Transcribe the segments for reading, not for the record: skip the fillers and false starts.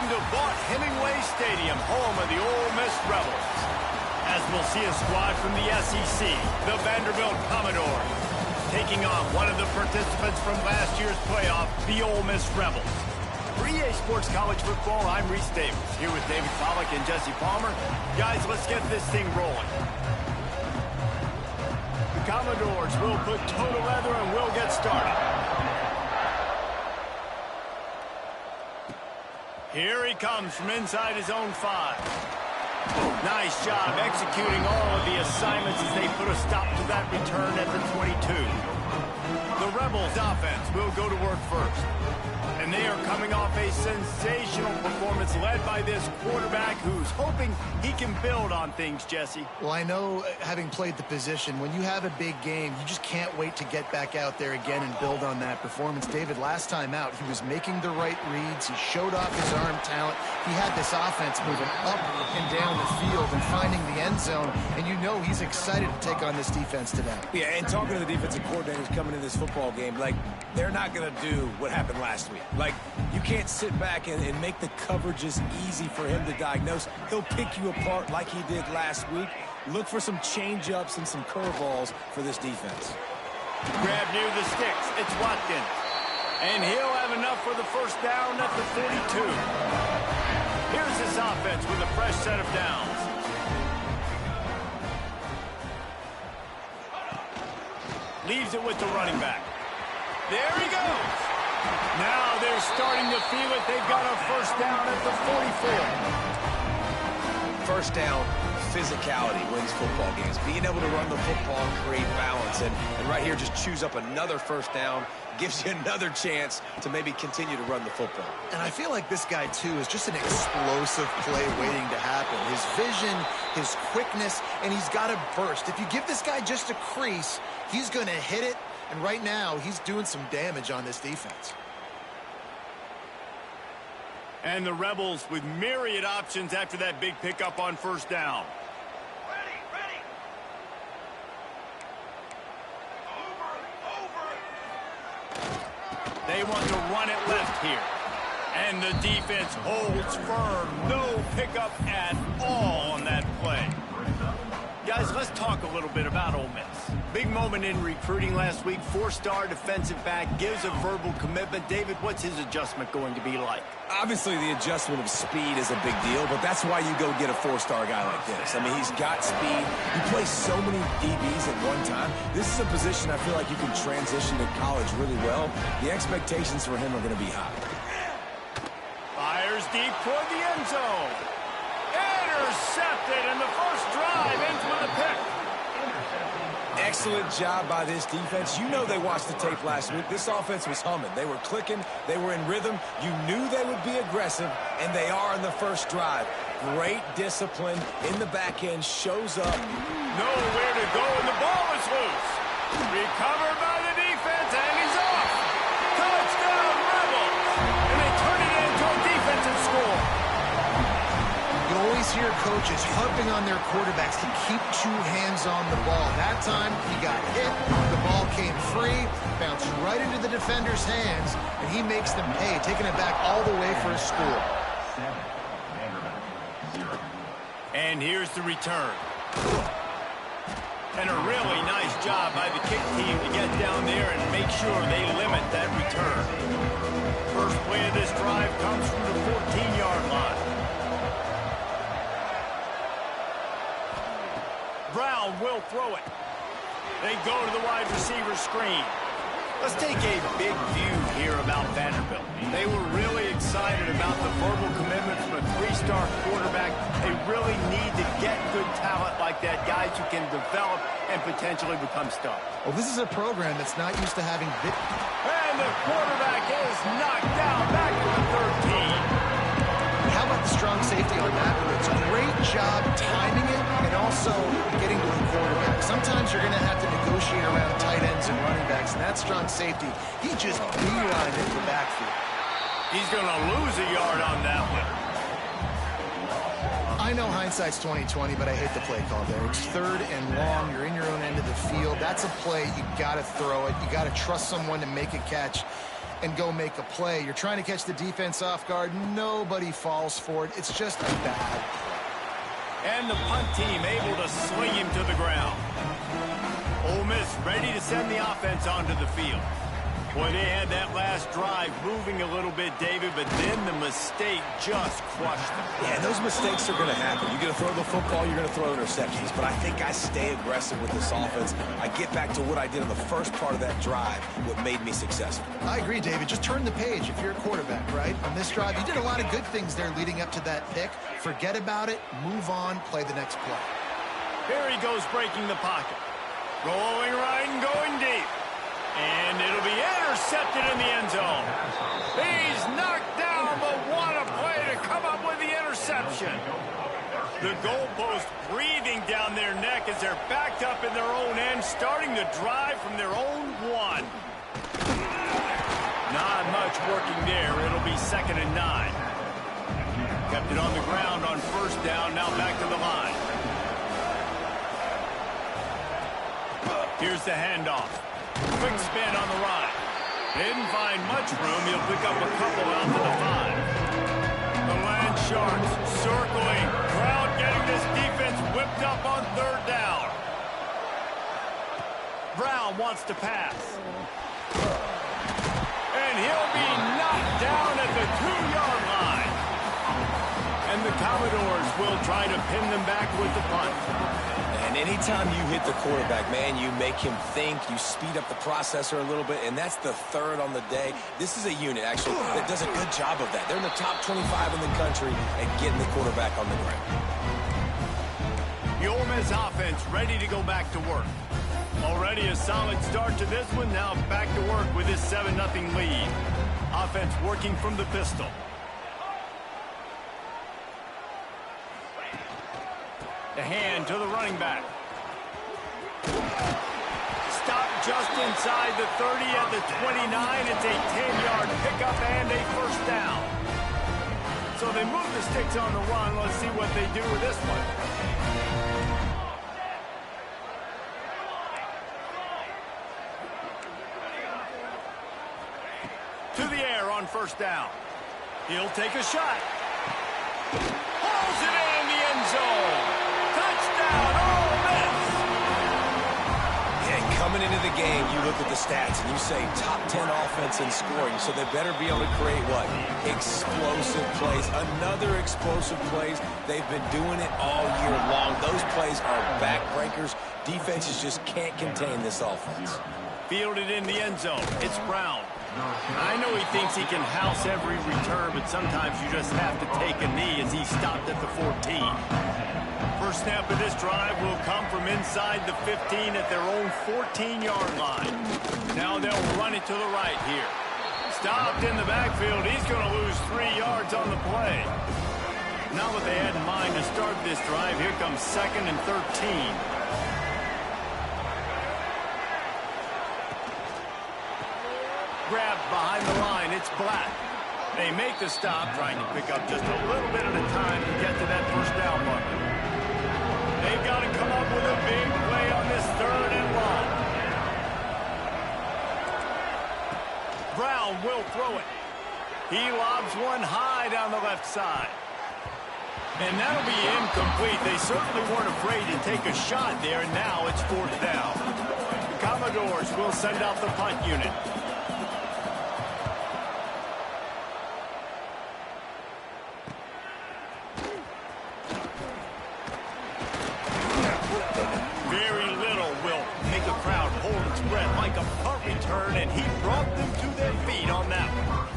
Welcome to Vaught Hemingway Stadium, home of the Ole Miss Rebels. As we'll see a squad from the SEC, the Vanderbilt Commodores, taking on one of the participants from last year's playoff, the Ole Miss Rebels. For EA Sports College Football, I'm Reese Davis, here with David Pollack and Jesse Palmer. Guys, let's get this thing rolling. The Commodores will put toe to leather and we'll get started. Here he comes from inside his own 5. Nice job executing all of the assignments as they put a stop to that return at the 22. The Rebels offense will go to work first. And they are coming off a sensational performance led by this quarterback who's hoping he can build on things, Jesse. Well, I know, having played the position, when you have a big game, you just can't wait to get back out there again and build on that performance. David, last time out, he was making the right reads. He showed off his arm talent. He had this offense moving up and down the field and finding the end zone. And you know he's excited to take on this defense today. Yeah, and talking to the defensive coordinators coming in this football game, like, they're not going to do what happened last week. Like, you can't sit back and make the coverages easy for him to diagnose. He'll pick you apart like he did last week. Look for some change-ups and some curveballs for this defense. Grab near the sticks. It's Watkins. And he'll have enough for the first down at the 42. Here's this offense with a fresh set of downs. Leaves it with the running back. There he goes. Now they're starting to feel it. They've got a first down at the 44. First down, physicality wins football games. Being able to run the football and create balance. And right here, just choose up another first down. Gives you another chance to maybe continue to run the football. And I feel like this guy, too, is just an explosive play waiting to happen. His vision, his quickness, and he's got a burst. If you give this guy just a crease, he's going to hit it. And right now, he's doing some damage on this defense. And the Rebels with myriad options after that big pickup on first down. Ready. Over. They want to run it left here. And the defense holds firm. No pickup at all on that play. Guys, let's talk a little bit about Ole Miss. Big moment in recruiting last week. 4-star defensive back gives a verbal commitment. David, what's his adjustment going to be like? Obviously, the adjustment of speed is a big deal, but that's why you go get a 4-star guy like this. I mean, he's got speed. He plays so many DBs at one time. This is a position I feel like you can transition to college really well. The expectations for him are going to be high. Fires deep toward the end zone. Intercepted, and the first drive ends with a pick. Excellent job by this defense. You know they watched the tape last week. This offense was humming. They were clicking. They were in rhythm. You knew they would be aggressive, and they are in the first drive. Great discipline in the back end. Shows up. Nowhere to go, and the ball is loose. Recovered by the defense, and he's off. Touchdown, Rebels. And they turn it into a defensive score. You always hear coaches harping on their quarterbacks to keep 2 hands on the ball. That time, he got hit, the ball came free, bounced right into the defender's hands, and he makes them pay, taking it back all the way for a score. And here's the return. And a really nice job by the kick team to get down there and make sure they limit that return. First play of this drive comes from the 14-yard line. Brown will throw it. They go to the wide receiver screen. Let's take a big view here about Vanderbilt. They were really excited about the verbal commitment from a 3-star quarterback. They really need to get good talent like that, guys who can develop and potentially become stars. Well, this is a program that's not used to having big... And the quarterback is knocked down back to the 13. How about the strong safety on that blitz? Great job timing it and also getting to the quarterback. Sometimes you're going to have to negotiate around tight ends and running backs, and that strong safety, he just beelined into the backfield. He's going to lose a yard on that one. I know hindsight's 20/20, but I hate the play call there. It's 3rd and long. You're in your own end of the field. That's a play. You got to throw it. You got to trust someone to make a catch. and go make a play. You're trying to catch the defense off guard. Nobody falls for it. It's just a bad play. And the punt team able to sling him to the ground. Ole Miss ready to send the offense onto the field. Boy, they had that last drive moving a little bit, David, but then the mistake just crushed them. Yeah, those mistakes are going to happen. You're going to throw the football, you're going to throw interceptions. But I think I stay aggressive with this offense. I get back to what I did in the first part of that drive, what made me successful. I agree, David. Just turn the page if you're a quarterback, right? On this drive, you did a lot of good things there leading up to that pick. Forget about it, move on, play the next play. Here he goes breaking the pocket. Rolling right and going deep. And it'll be intercepted in the end zone. He's knocked down, but what a play to come up with the interception. The goalpost breathing down their neck as they're backed up in their own end, starting to drive from their own one. Not much working there. It'll be 2nd and 9. Kept it on the ground on first down, now back to the line. Here's the handoff. Quick spin on the right. Didn't find much room. He'll pick up a couple out to the 5. The Land Sharks circling. Crowd getting this defense whipped up on 3rd down. Brown wants to pass. And he'll be knocked down at the 2-yard line. And the Commodores will try to pin them back with the punt. And anytime you hit the quarterback, man, you make him think, you speed up the processor a little bit, and that's the 3rd on the day. This is a unit, actually, that does a good job of that. They're in the top 25 in the country at getting the quarterback on the ground. The Ole Miss offense ready to go back to work. Already a solid start to this one, now back to work with this 7-0 lead. Offense working from the pistol. The hand to the running back. Stop just inside the 30 at the 29. It's a 10-yard pickup and a 1st down. So they move the sticks on the run. Let's see what they do with this one. To the air on 1st down. He'll take a shot. Hauls it in the end zone. Touchdown, Ole Miss! Yeah, coming into the game, you look at the stats and you say top 10 offense in scoring, so they better be able to create what? Explosive plays. Another explosive plays. They've been doing it all year long. Those plays are backbreakers. Defenses just can't contain this offense. Fielded in the end zone. It's Brown. I know he thinks he can house every return, but sometimes you just have to take a knee as he stopped at the 14. First snap of this drive will come from inside the 15 at their own 14-yard line. Now they'll run it to the right here. Stopped in the backfield. He's going to lose 3 yards on the play. Not what they had in mind to start this drive. Here comes 2nd and 13. Grabbed behind the line. It's Black. They make the stop, trying to pick up just a little bit at a time to get to that 1st down marker. They've got to come up with a big play on this 3rd and long. Brown will throw it. He lobs one high down the left side. And that'll be incomplete. They certainly weren't afraid to take a shot there, and now it's 4th down. The Commodores will send out the punt unit. Like a punt return, and he brought them to their feet on that one.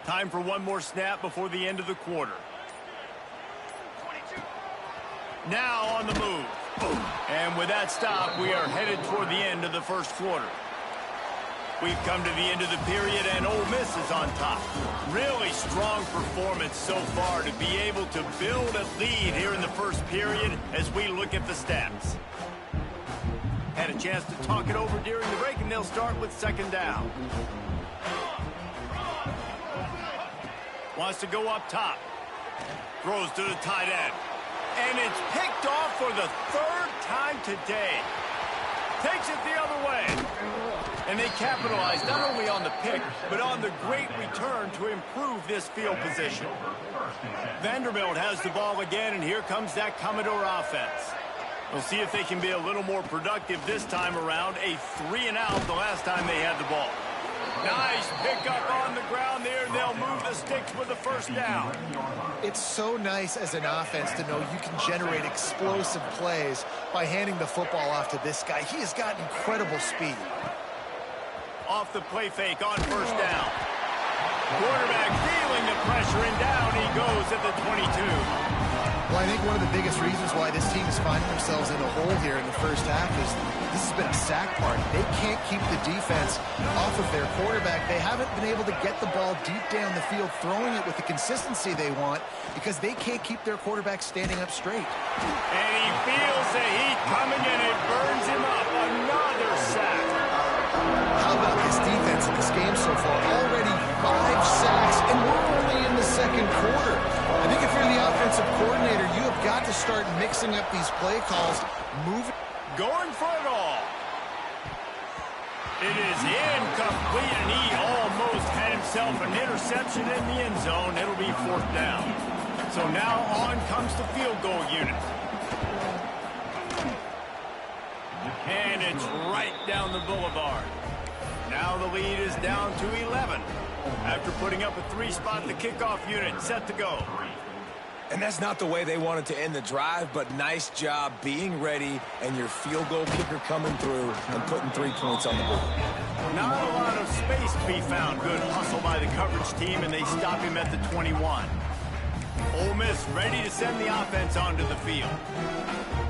Time for one more snap before the end of the quarter. Now on the move. And with that stop, we are headed toward the end of the 1st quarter. We've come to the end of the period, and Ole Miss is on top. Really strong performance so far to be able to build a lead here in the 1st period as we look at the stats. Had a chance to talk it over during the break, and they'll start with 2nd down. Wants to go up top. Throws to the tight end. And it's picked off for the third time today. Takes it the other way. And they capitalize not only on the pick, but on the great return to improve this field position. Vanderbilt has the ball again, and here comes that Commodore offense. We'll see if they can be a little more productive this time around. A 3-and-out the last time they had the ball. Nice pickup on the ground there, and they'll move the sticks with the first down. It's so nice as an offense to know you can generate explosive plays by handing the football off to this guy. He has got incredible speed. Off the play fake on first down. Quarterback feeling the pressure, and down he goes at the 22. Well, I think one of the biggest reasons why this team is finding themselves in a hole here in the first half is this has been a sack party. They can't keep the defense off of their quarterback. They haven't been able to get the ball deep down the field, throwing it with the consistency they want, because they can't keep their quarterback standing up straight. And he feels the heat coming, and it burns him up. Another sack. How about this defense in this game so far? Already 5 sacks, and we're only in the second quarter. I think if you're the offensive coordinator, you have got to start mixing up these play calls, moving. Going for it all. It is incomplete, and he almost had himself an interception in the end zone. It'll be 4th down. So now on comes the field goal unit. And it's right down the boulevard. Now the lead is down to 11. After putting up a 3-spot, the kickoff unit set to go. And that's not the way they wanted to end the drive, but nice job being ready and your field goal kicker coming through and putting 3 points on the board. Not a lot of space to be found. Good hustle by the coverage team, and they stop him at the 21. Ole Miss ready to send the offense onto the field.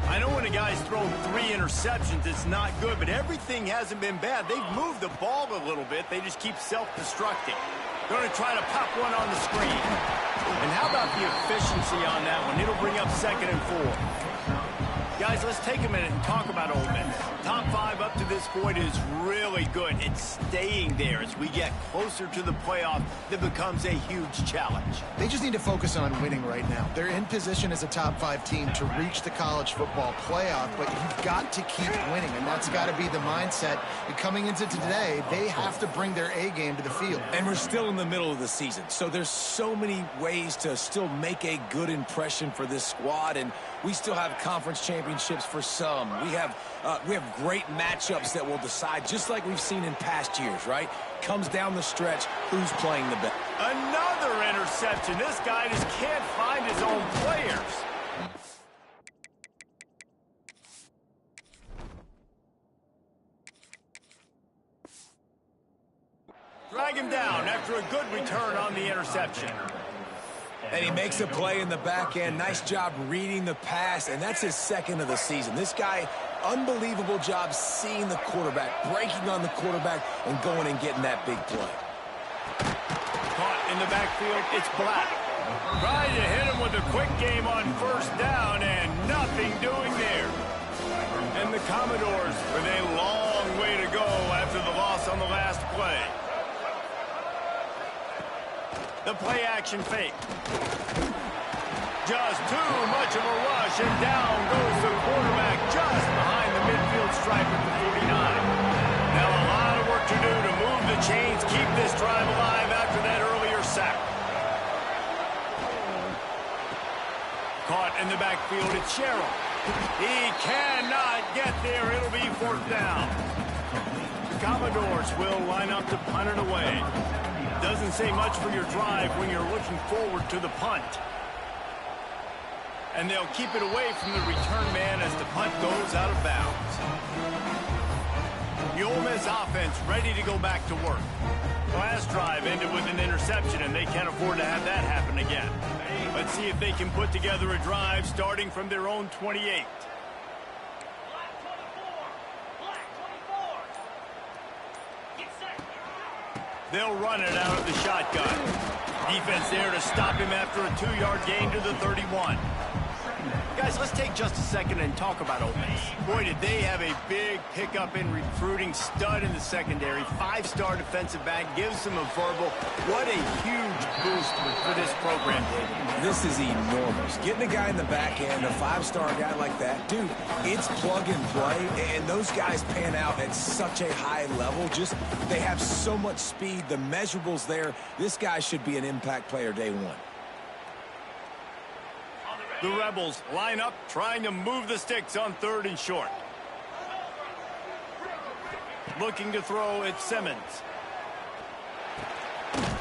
I know when a guy's thrown 3 interceptions, it's not good, but everything hasn't been bad. They've moved the ball a little bit. They just keep self-destructing. Going to try to pop one on the screen. And how about the efficiency on that one? It'll bring up 2nd and 4. Guys, let's take a minute and talk about Ole Miss. Top 5 up to this point is really good. It's staying there. As we get closer to the playoff, that becomes a huge challenge. They just need to focus on winning right now. They're in position as a top 5 team to reach the college football playoff, but you've got to keep winning, and that's got to be the mindset. And coming into today, they have to bring their A game to the field. And we're still in the middle of the season, so there's so many ways to still make a good impression for this squad, and we still have conference championships for some. We have great matchups that will decide, just like we've seen in past years, right? Comes down the stretch, who's playing the best. Another interception. This guy just can't find his own players. Drag him down after a good return on the interception. And he makes a play in the back end. Nice job reading the pass, and that's his 2nd of the season. This guy, unbelievable job seeing the quarterback, breaking on the quarterback, and going and getting that big play. Caught in the backfield, it's Black. Trying to hit him with a quick game on first down, and nothing doing there. And the Commodores with a long way to go after the loss on the last play. The play action fake. Just too much of a rush, and down goes the quarterback just behind the midfield stripe at the 49. Now a lot of work to do to move the chains, keep this drive alive after that earlier sack. Caught in the backfield, it's Sherrill. He cannot get there. It'll be 4th down. The Commodores will line up to punt it away. Doesn't say much for your drive when you're looking forward to the punt. And they'll keep it away from the return man as the punt goes out of bounds. The Ole Miss offense ready to go back to work. Last drive ended with an interception, and they can't afford to have that happen again. Let's see if they can put together a drive starting from their own 28. They'll run it out of the shotgun. Defense there to stop him after a 2-yard gain to the 31. Guys, let's take just a second and talk about Ole Miss. Boy, did they have a big pickup in recruiting. Stud in the secondary. 5-star defensive back. Gives them a verbal. What a huge boost for this program, David. This is enormous. Getting a guy in the back end, a 5-star guy like that, dude, it's plug and play, and those guys pan out at such a high level. Just, they have so much speed. The measurables there. This guy should be an impact player day one. The Rebels line up, trying to move the sticks on 3rd and short. Looking to throw, it's Simmons.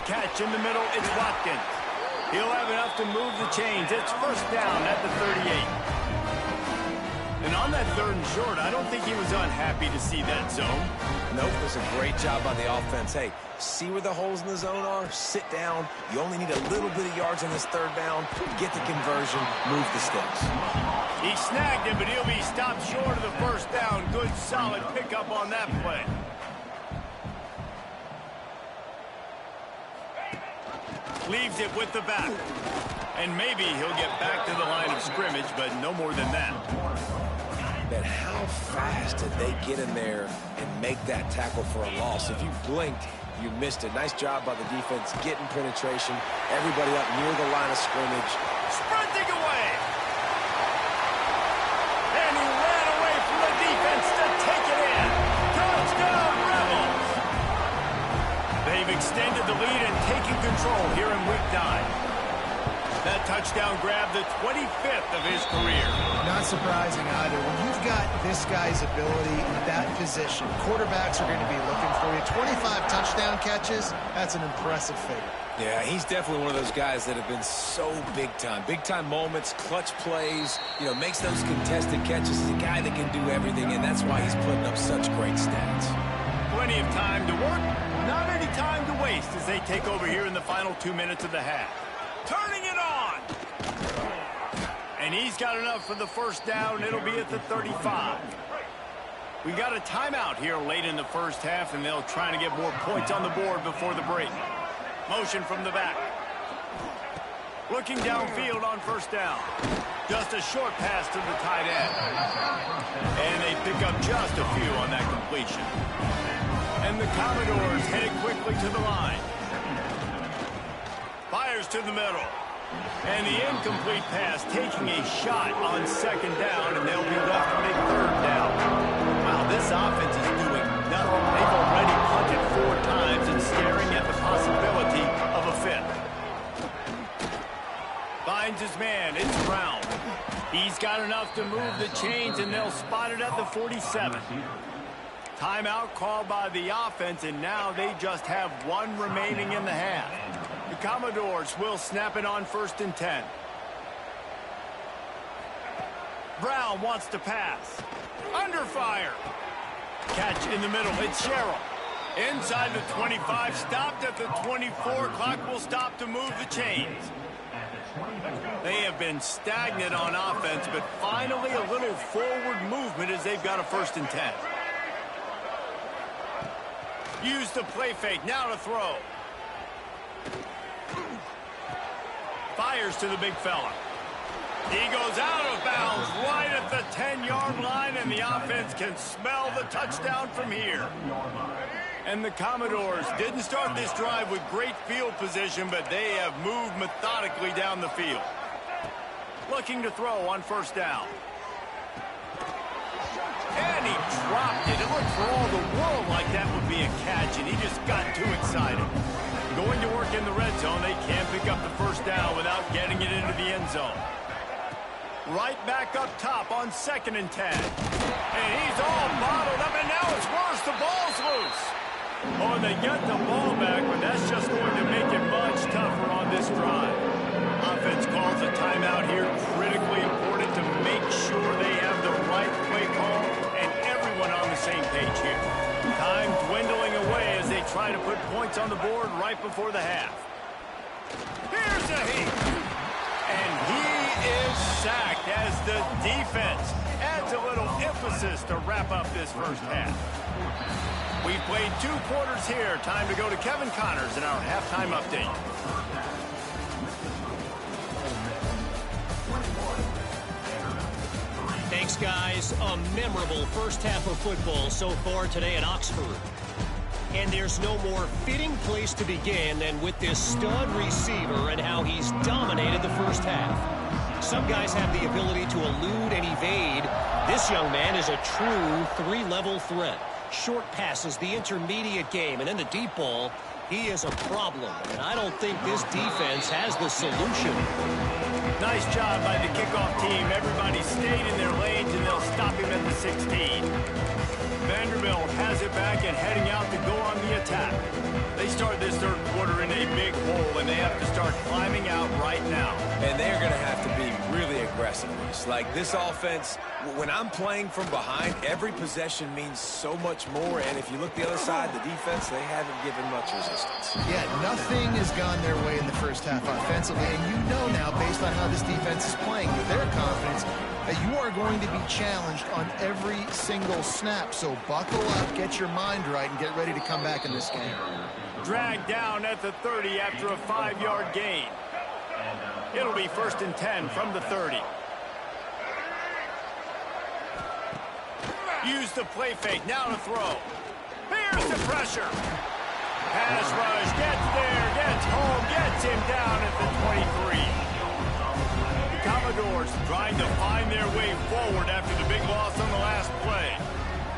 Catch in the middle, it's Watkins. He'll have enough to move the chains. It's first down at the 38. And on that 3rd and short, I don't think he was unhappy to see that zone. Nope, it was a great job by the offense. Hey, see where the holes in the zone are? Sit down. You only need a little bit of yards on this 3rd down. Get the conversion, move the sticks. He snagged him, but he'll be stopped short of the first down. Good, solid pickup on that play. Leaves it with the back. And maybe he'll get back to the line of scrimmage, but no more than that. But how fast did they get in there and make that tackle for a loss? If you blinked, you missed it. Nice job by the defense getting penetration. Everybody up near the line of scrimmage. Sprinting away. And he ran away from the defense to take it in. Touchdown, Rebels. They've extended the lead and taken control here in week 9. That touchdown grab, the 25th of his career. Not surprising either. When you've got this guy's ability in that position, quarterbacks are going to be looking for you. 25 touchdown catches, that's an impressive figure. Yeah, he's definitely one of those guys that have been so big time. Big time moments, clutch plays, makes those contested catches. He's a guy that can do everything, and that's why he's putting up such great stats. Plenty of time to work, not any time to waste as they take over here in the final 2 minutes of the half. Turning it on. And he's got enough for the first down. It'll be at the 35. We got a timeout here late in the first half, and they'll try to get more points on the board before the break. Motion from the back. Looking downfield on first down. Just a short pass to the tight end. And they pick up just a few on that completion. And the Commodores headed quickly to the line. Fires to the middle. And the incomplete pass taking a shot on 2nd down, and they'll be left to make 3rd down. Wow, this offense is doing nothing. They've already punted 4 times and staring at the possibility of a 5th. Finds his man. It's Brown. He's got enough to move the chains, and they'll spot it at the 47. Timeout called by the offense, and now they just have 1 remaining in the half. The Commodores will snap it on 1st and 10. Brown wants to pass. Under fire. Catch in the middle. It's Sherrill. Inside the 25. Stopped at the 24. Clock will stop to move the chains. They have been stagnant on offense, but finally a little forward movement as they've got a 1st and 10. Use the play fake. Now to throw. Fires to the big fella. He goes out of bounds right at the 10-yard line, and the offense can smell the touchdown from here. And the Commodores didn't start this drive with great field position, but they have moved methodically down the field. Looking to throw on 1st down. And he dropped it. It looked for all the world like that would be a catch, and he just got too excited. Going to work in the red zone, they can't pick up the 1st down without getting it into the end zone. Right back up top on 2nd and 10. And he's all bottled up, and now it's worse. The ball's loose. Oh, and they get the ball back, but that's just going to make it much tougher on this drive. Offense calls a timeout here. Critically important to make sure they have the right play call and everyone on the same page here. Time dwindling away as they try to put points on the board right before the half. Here's a heat. And he is sacked as the defense adds a little emphasis to wrap up this first half. We've played 2 quarters here. Time to go to Kevin Connors in our halftime update. Thanks, guys. A memorable first half of football so far today at Oxford. And there's no more fitting place to begin than with this stud receiver and how he's dominated the first half. Some guys have the ability to elude and evade. This young man is a true three-level threat. Short passes, the intermediate game, and then the deep ball. He is a problem, and I don't think this defense has the solution. Nice job by the kickoff team. Everybody stayed in their lanes, and they'll stop him at the 16. Vanderbilt has it back and heading out to go on the attack. They start this third quarter in a big hole, and they have to start climbing out right now. And they're going to have to be really aggressive. Like this offense, when I'm playing from behind, every possession means so much more. And if you look the other side, the defense, they haven't given much resistance. Yeah, nothing has gone their way in the first half offensively. And you know now, based on how this defense is playing, with their confidence, that you are going to be challenged on every single snap. So buckle up, get your mind right, and get ready to come back in this game. Dragged down at the 30 after a 5-yard gain. It'll be 1st and 10 from the 30. Use the play fake, now to throw. Here's the pressure. Pass rush, gets there, gets home, gets him down at the 23. The Commodores trying to find their way forward after the big loss on the last play.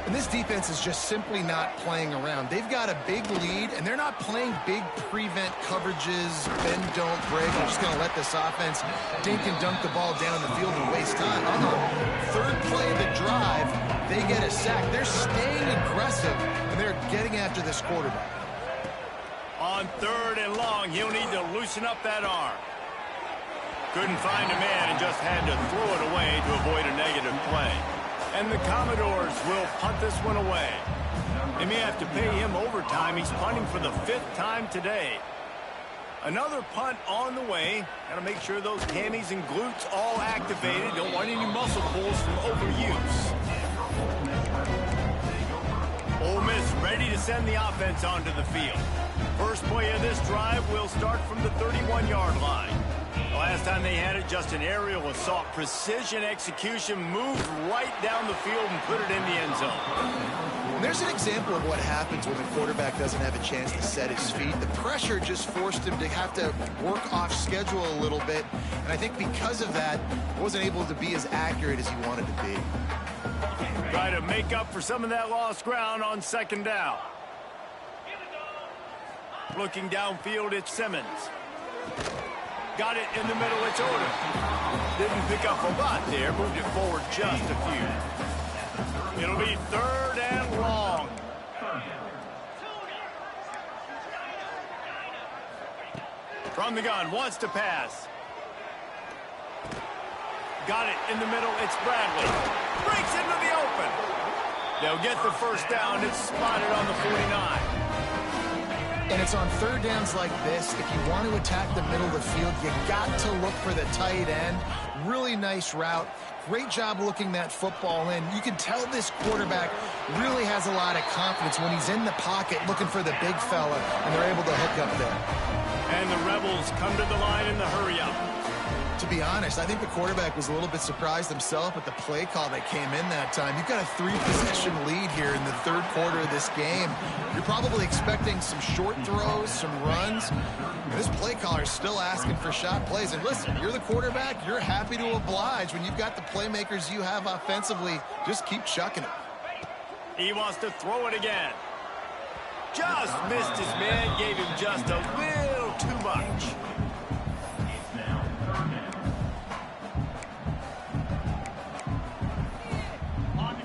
And this defense is just simply not playing around. They've got a big lead, and they're not playing big prevent coverages, bend, don't break. They're just going to let this offense dink and dunk the ball down the field and waste time. On the third play of the drive, they get a sack. They're staying aggressive, and they're getting after this quarterback. On 3rd and long, he'll need to loosen up that arm. Couldn't find a man and just had to throw it away to avoid a negative play. And the Commodores will punt this one away. They may have to pay him overtime. He's punting for the 5th time today. Another punt on the way. Got to make sure those hammies and glutes all activated. Don't want any muscle pulls from overuse. Ole Miss ready to send the offense onto the field. First play of this drive will start from the 31-yard line. The last time they had it, just an aerial assault. Precision execution, moved right down the field and put it in the end zone. And there's an example of what happens when the quarterback doesn't have a chance to set his feet. The pressure just forced him to have to work off schedule a little bit. And I think because of that, he wasn't able to be as accurate as he wanted to be. Try to make up for some of that lost ground on 2nd down. Looking downfield, it's Simmons. Got it in the middle, it's Odom. Didn't pick up a lot there, moved it forward just a few. It'll be 3rd and long. From the gun, wants to pass. Got it in the middle, it's Bradley. Breaks into the open. They'll get the 1st down, it's spotted on the 49. And it's on 3rd downs like this. If you want to attack the middle of the field, you got to look for the tight end. Really nice route. Great job looking that football in. You can tell this quarterback really has a lot of confidence when he's in the pocket looking for the big fella, and they're able to hook up there. And the Rebels come to the line in the hurry-up. To be honest, I think the quarterback was a little bit surprised himself at the play call that came in that time. You've got a 3-possession lead here in the 3rd quarter of this game. You're probably expecting some short throws, some runs. This play caller is still asking for shot plays. And listen, you're the quarterback. You're happy to oblige. When you've got the playmakers you have offensively, just keep chucking it. He wants to throw it again. Just missed his man, gave him just a little too much.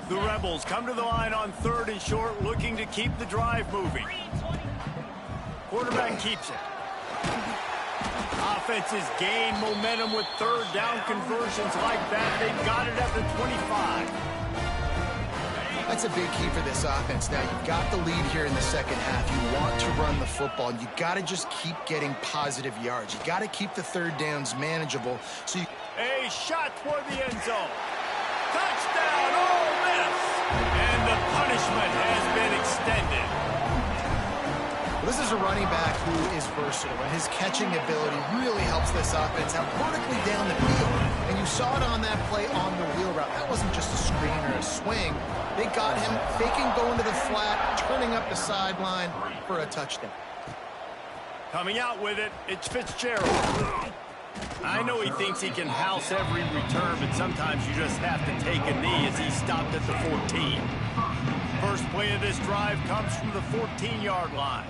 The Rebels come to the line on 3rd and short, looking to keep the drive moving. Quarterback keeps it. Offenses gain momentum with 3rd down conversions like that. They've got it at the 25. That's a big key for this offense. Now, you've got the lead here in the 2nd half. You want to run the football. You got to just keep getting positive yards. You got to keep the 3rd downs manageable. So a shot toward the end zone. Touchdown, Ole Miss! And the punishment has been extended. This is a running back who is versatile, and his catching ability really helps this offense out vertically down the field. And you saw it on that play on the wheel route. That wasn't just a screen or a swing. They got him faking going to the flat, turning up the sideline for a touchdown. Coming out with it, it's Fitzgerald. I know he thinks he can house every return, but sometimes you just have to take a knee as he stopped at the 14. First play of this drive comes from the 14-yard line.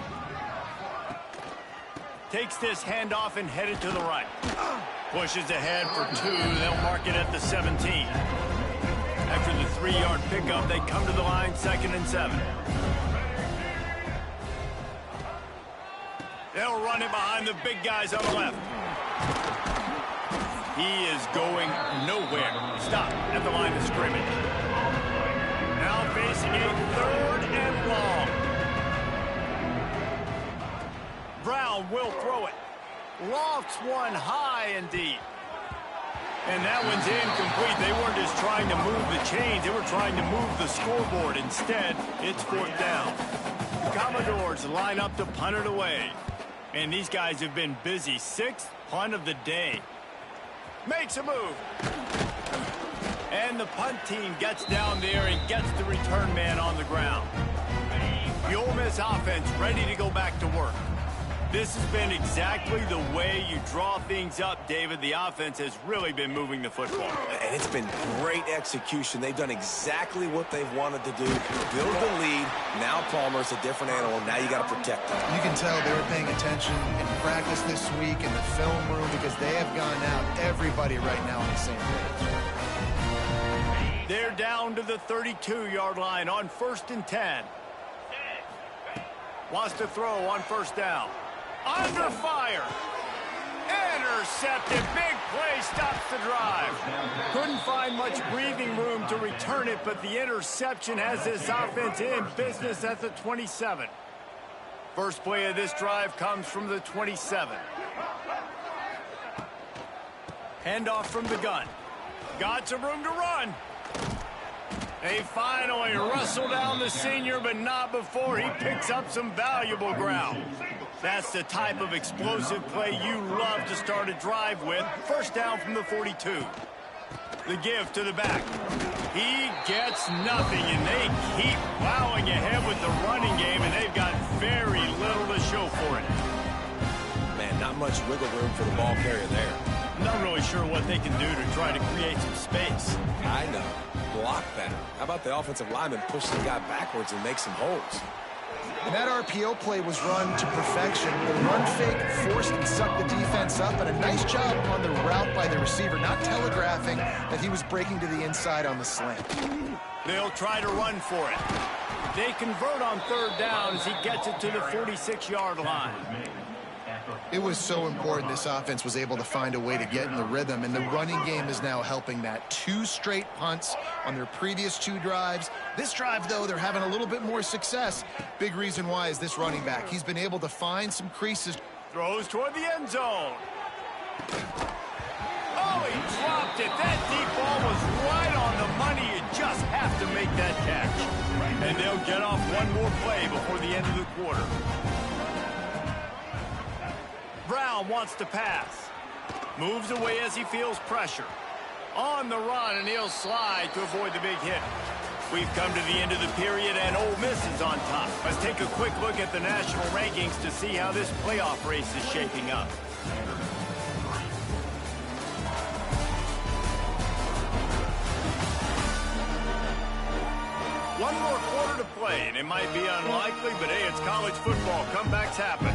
Takes this handoff and headed to the right. Pushes ahead for 2. They'll mark it at the 17. After the 3-yard pickup, they come to the line, 2nd and 7. They'll run it behind the big guys on the left. He is going nowhere. Stop at the line of scrimmage. Now facing a 3rd and long. Brown will throw it. Lofts one high and deep. And that one's incomplete. They weren't just trying to move the chains. They were trying to move the scoreboard. Instead, it's 4th down. The Commodores line up to punt it away. And these guys have been busy. 6th punt of the day. Makes a move. And the punt team gets down there and gets the return man on the ground. The Ole Miss offense ready to go back to work. This has been exactly the way you draw things up, David. The offense has really been moving the football. And it's been great execution. They've done exactly what they've wanted to do. Build the lead. Now Palmer's a different animal. Now you got to protect him. You can tell they were paying attention in practice this week in the film room because they have gone out, everybody right now on the same page. They're down to the 32-yard line on 1st and 10. Wants to throw on 1st down. Under fire. Intercepted. Big play stops the drive. Couldn't find much breathing room to return it, but the interception has this offense in business at the 27. First play of this drive comes from the 27. Handoff from the gun. Got some room to run. They finally wrestle down the senior, but not before he picks up some valuable ground. That's the type of explosive play you love to start a drive with. 1st down from the 42. The give to the back. He gets nothing, and they keep plowing ahead with the running game, and they've got very little to show for it. Man, not much wiggle room for the ball carrier there. Not really sure what they can do to try to create some space. I know. Block better. How about the offensive lineman push the guy backwards and make some holes? And that RPO play was run to perfection. The run fake forced and sucked the defense up, and a nice job on the route by the receiver, not telegraphing that he was breaking to the inside on the slant. They'll try to run for it. They convert on 3rd down as he gets it to the 46-yard line. It was so important this offense was able to find a way to get in the rhythm, and the running game is now helping that. 2 straight punts on their previous 2 drives. This drive, though, they're having a little bit more success. Big reason why is this running back. He's been able to find some creases. Throws toward the end zone. Oh, he dropped it. That deep ball was right on the money. You just have to make that catch. And they'll get off one more play before the end of the quarter. Brown wants to pass. Moves away as he feels pressure. On the run, and he'll slide to avoid the big hit. We've come to the end of the period, and Ole Miss is on top. Let's take a quick look at the national rankings to see how this playoff race is shaping up. One more quarter to play, and it might be unlikely, but hey, it's college football. Comebacks happen.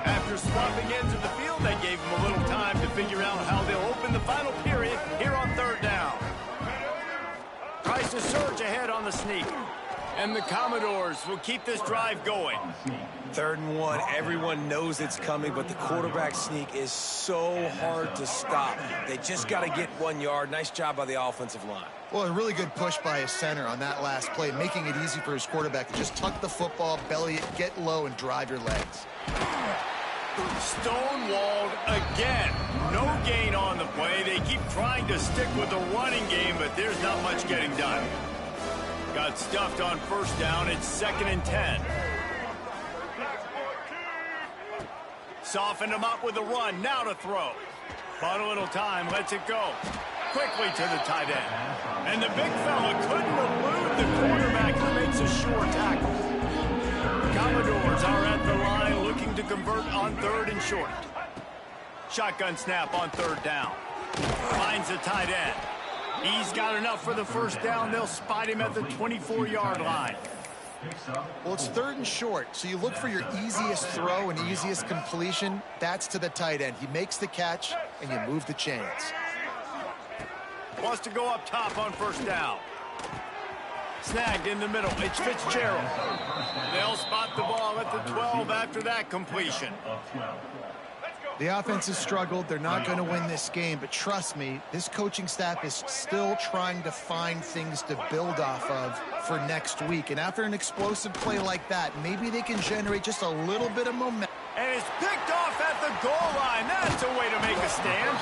After swapping ends of the field, that gave them a little time to figure out how they'll open the final period here on 3rd down. Tries to surge ahead on the sneak. And the Commodores will keep this drive going. 3rd and 1. Everyone knows it's coming, but the quarterback sneak is so hard to stop. They just got to get 1 yard. Nice job by the offensive line. Well, a really good push by his center on that last play, making it easy for his quarterback to just tuck the football, belly it, get low, and drive your legs. Stonewalled again. No gain on the play. They keep trying to stick with the running game, but there's not much getting done. Got stuffed on first down. It's 2nd and 10. Softened him up with a run. Now to throw. Bought a little time. Lets it go. Quickly to the tight end. And the big fella couldn't elude the quarterback who makes a sure tackle. Commodores are at the line looking to convert on 3rd and short. Shotgun snap on 3rd down. Finds the tight end. He's got enough for the first down. They'll spot him at the 24-yard line. Well, it's 3rd and short, so you look for your easiest throw and easiest completion. That's to the tight end. He makes the catch, and you move the chains. Wants to go up top on first down. Snagged in the middle. It's Fitzgerald. They'll spot the ball at the 12 after that completion. The offense has struggled. They're not going to win this game, but trust me, this coaching staff is still trying to find things to build off of for next week. And after an explosive play like that, maybe they can generate just a little bit of momentum. And it's picked off at the goal line. That's a way to make a stand.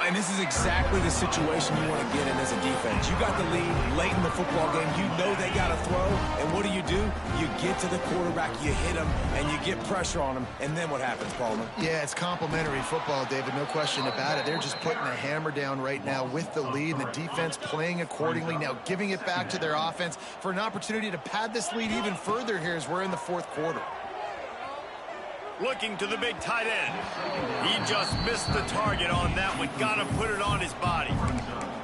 And this is exactly the situation you want to get in as a defense. You got the lead late in the football game. You know they got to throw. And what do? You get to the quarterback, you hit him, and you get pressure on him. And then what happens, Palmer? Yeah, it's complimentary football, David. No question about it. They're just putting the hammer down right now with the lead, and the defense playing accordingly. Now giving it back to their offense for an opportunity to pad this lead even further here as we're in the 4th quarter. Looking to the big tight end. He just missed the target on that one. Got to put it on his body.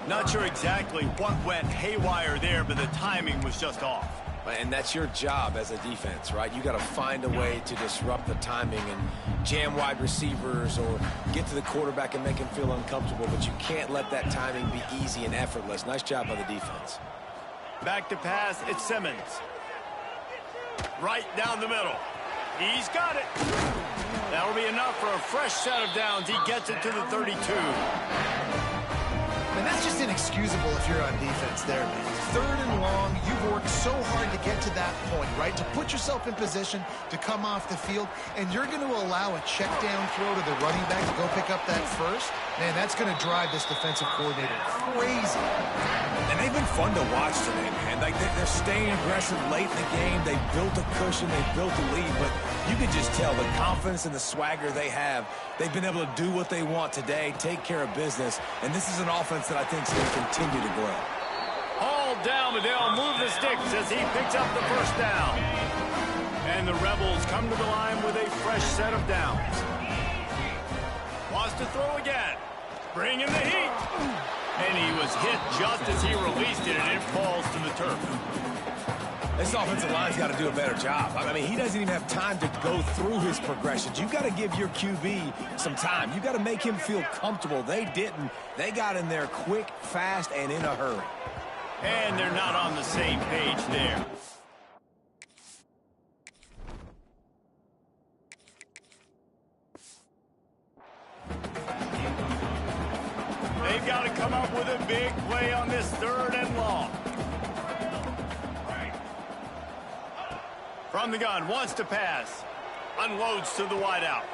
Not sure exactly what went haywire there, but the timing was just off. And that's your job as a defense, right? You got to find a way to disrupt the timing and jam wide receivers or get to the quarterback and make him feel uncomfortable, but you can't let that timing be easy and effortless. Nice job by the defense. Back to pass, it's Simmons. Right down the middle. He's got it. That'll be enough for a fresh set of downs. He gets it to the 32. And that's just inexcusable if you're on defense there, man. 3rd and long, you've worked so hard to get to that point, right? To put yourself in position to come off the field, and you're going to allow a check down throw to the running back to go pick up that first. Man, that's going to drive this defensive coordinator crazy. And they've been fun to watch today, man. Like, they're staying aggressive late in the game. They built a cushion. They built a lead. But you can just tell the confidence and the swagger they have. They've been able to do what they want today, take care of business. And this is an offense that I think is going to continue to grow. All down, but they'll move the sticks as he picks up the first down. And the Rebels come to the line with a fresh set of downs. Wants to throw again. Bring in the heat. And he was hit just as he released it, and it falls to the turf. This offensive line's got to do a better job. I mean, he doesn't even have time to go through his progressions. You got to give your QB some time. You got to make him feel comfortable. They didn't. They got in there quick, fast, and in a hurry. And they're not on the same page there. They've got to come up with a big play on this 3rd and long. From the gun, wants to pass. Unloads to the wideout.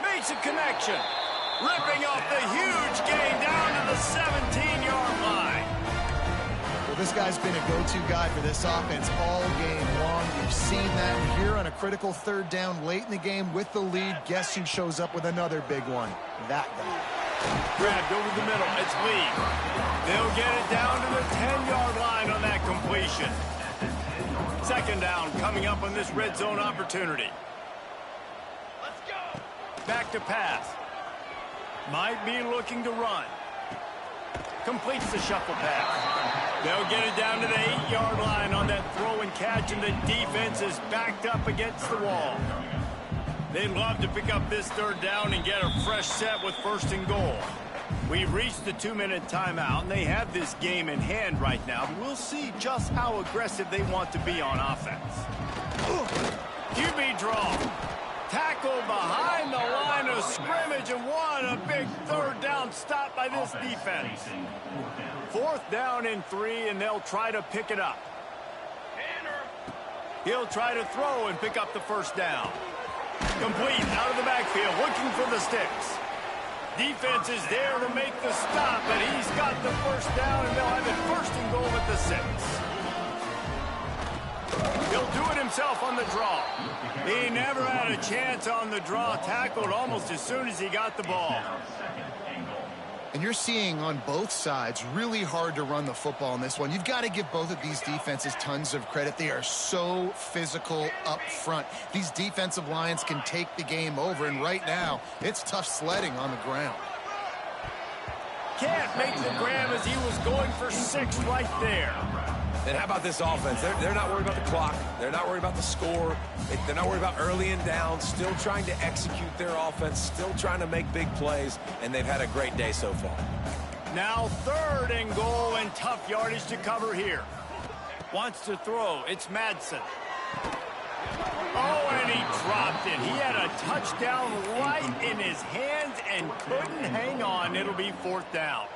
Makes a connection. Ripping off the huge gain down to the 17-yard line. Well, this guy's been a go-to guy for this offense all game long. We've seen that here on a critical 3rd down late in the game with the lead. Guess who shows up with another big one? That guy. Grabbed over the middle. It's Lee. They'll get it down to the 10-yard line on that completion. 2nd down coming up on this red zone opportunity. Let's go. Back to pass. Might be looking to run. Completes the shuffle pass. They'll get it down to the 8-yard line on that throw and catch, and the defense is backed up against the wall. They'd love to pick up this 3rd down and get a fresh set with 1st and goal. We've reached the 2-minute timeout, and they have this game in hand right now. We'll see just how aggressive they want to be on offense. QB draw. Tackle behind the line of scrimmage, and what a big 3rd down stop by this defense. 4th down and 3, and they'll try to pick it up. He'll try to throw and pick up the 1st down. Complete out of the backfield, looking for the sticks. Defense is there to make the stop, but he's got the 1st down, and they'll have it 1st and goal at the 6. himself on the draw. He never had a chance on the draw, tackled almost as soon as he got the ball. And you're seeing on both sides really hard to run the football in this one. You've got to give both of these defenses tons of credit. They are so physical up front. These defensive lines can take the game over, and right now, it's tough sledding on the ground. Can't make the grab as he was going for 6 right there. And how about this offense? They're not worried about the clock. They're not worried about the score. They're not worried about early and down. Still trying to execute their offense. Still trying to make big plays. And they've had a great day so far. Now 3rd and goal and tough yardage to cover here. Wants to throw. It's Madsen. Oh, and he dropped it. He had a touchdown right in his hands and couldn't hang on. It'll be 4th down.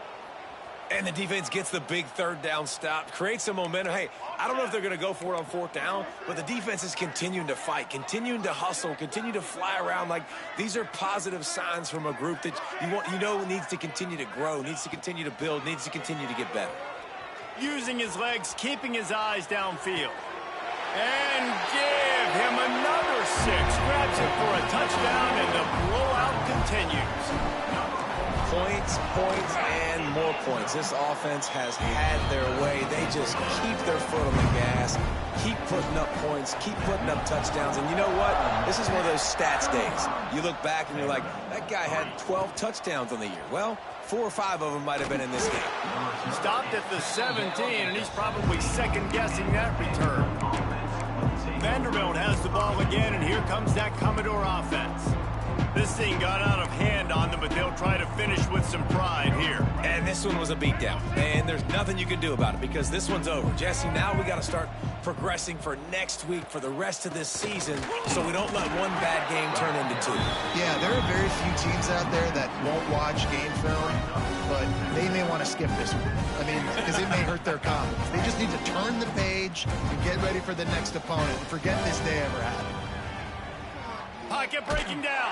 And the defense gets the big 3rd down stop, creates some momentum. Hey, I don't know if they're going to go for it on 4th down, but the defense is continuing to fight, continuing to hustle, continue to fly around. Like, these are positive signs from a group that you know needs to continue to grow, needs to continue to build, needs to continue to get better. Using his legs, keeping his eyes downfield. And give him another 6. Grabs it for a touchdown, and the blowout continues. Points, points, and more points. This offense has had their way. They just keep their foot on the gas, keep putting up points, keep putting up touchdowns. And you know what? This is one of those stats days. You look back and you're like, that guy had 12 touchdowns on the year. Well, 4 or 5 of them might have been in this game. Stopped at the 17, and he's probably second-guessing that return. Vanderbilt has the ball again, and here comes that Commodore offense. This thing got out of hand on them, but they'll try to finish with some pride here. And this one was a beatdown, and there's nothing you can do about it because this one's over. Jesse, now we got to start progressing for next week, for the rest of this season, so we don't let one bad game turn into 2. Yeah, there are very few teams out there that won't watch game film, but they may want to skip this one. I mean, because it may hurt their confidence. They just need to turn the page and get ready for the next opponent and forget this day ever happened. Pocket breaking down.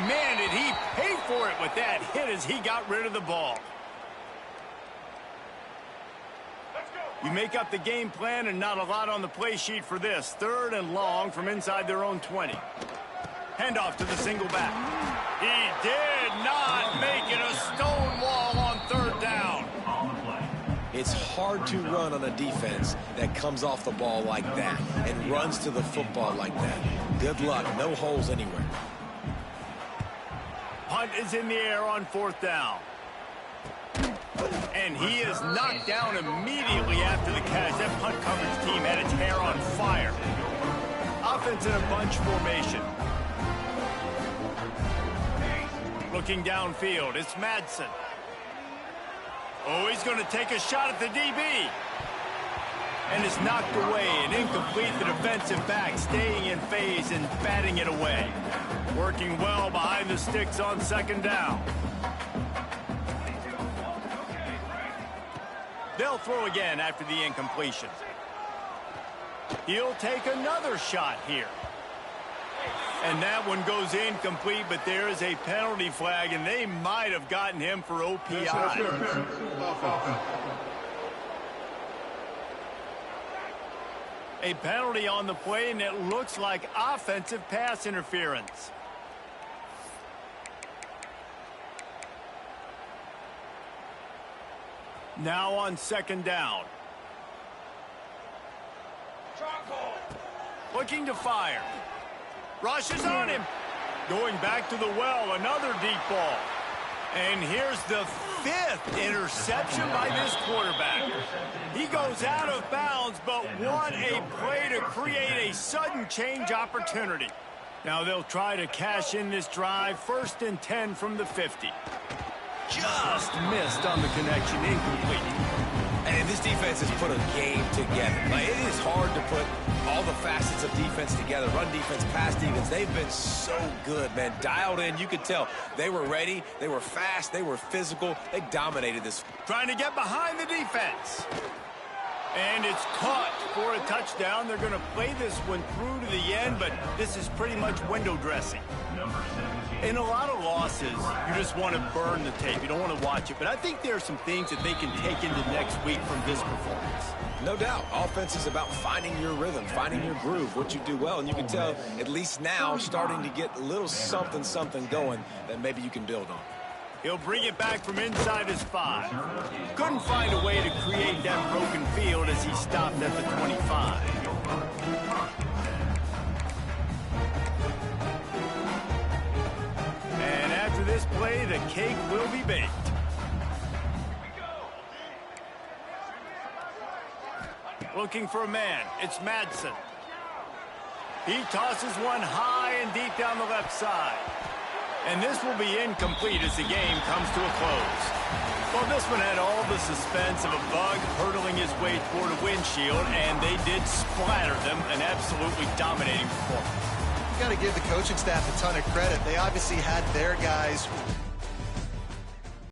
Man, did he pay for it with that hit as he got rid of the ball. You make up the game plan and not a lot on the play sheet for this. 3rd and long from inside their own 20. Handoff to the single back. He did not make it a stone wall on 3rd down. It's hard to run on a defense that comes off the ball like that and runs to the football like that. Good luck. No holes anywhere. Punt is in the air on 4th down. And he is knocked down immediately after the catch. That punt coverage team had its hair on fire. Offense in a bunch formation. Looking downfield, it's Madsen. Oh, he's going to take a shot at the DB. And it's knocked away and incomplete. The defensive back staying in phase and batting it away. Working well behind the sticks on 2nd down. They'll throw again after the incompletion. He'll take another shot here. And that one goes incomplete, but there is a penalty flag, and they might have gotten him for OPI. A penalty on the play, and it looks like offensive pass interference. Now on 2nd down. Looking to fire. Rushes on him. Going back to the well, another deep ball. And here's the 5th interception by this quarterback. He goes out of bounds, but what a play to create a sudden change opportunity. Now they'll try to cash in this drive. 1st and 10 from the 50. Just missed on the connection, incomplete. And this defense has put a game together. Like, it is hard to put all the facets of defense together. Run defense, pass defense. They've been so good, man. Dialed in. You could tell they were ready. They were fast. They were physical. They dominated this. Trying to get behind the defense. And it's caught for a touchdown. They're going to play this one through to the end, but this is pretty much window dressing. In a lot of losses, you just want to burn the tape. You don't want to watch it. But I think there are some things that they can take into next week from this performance. No doubt. Offense is about finding your rhythm, finding your groove, what you do well. And you can tell, at least now, starting to get a little something going that maybe you can build on. He'll bring it back from inside his 5. Couldn't find a way to create that broken field as he stopped at the 25. And after this play, the cake will be baked. Looking for a man. It's Madsen. He tosses one high and deep down the left side. And this will be incomplete as the game comes to a close. Well, this one had all the suspense of a bug hurtling his way toward a windshield, and they did splatter them. An absolutely dominating performance. You got to give the coaching staff a ton of credit. They obviously had their guys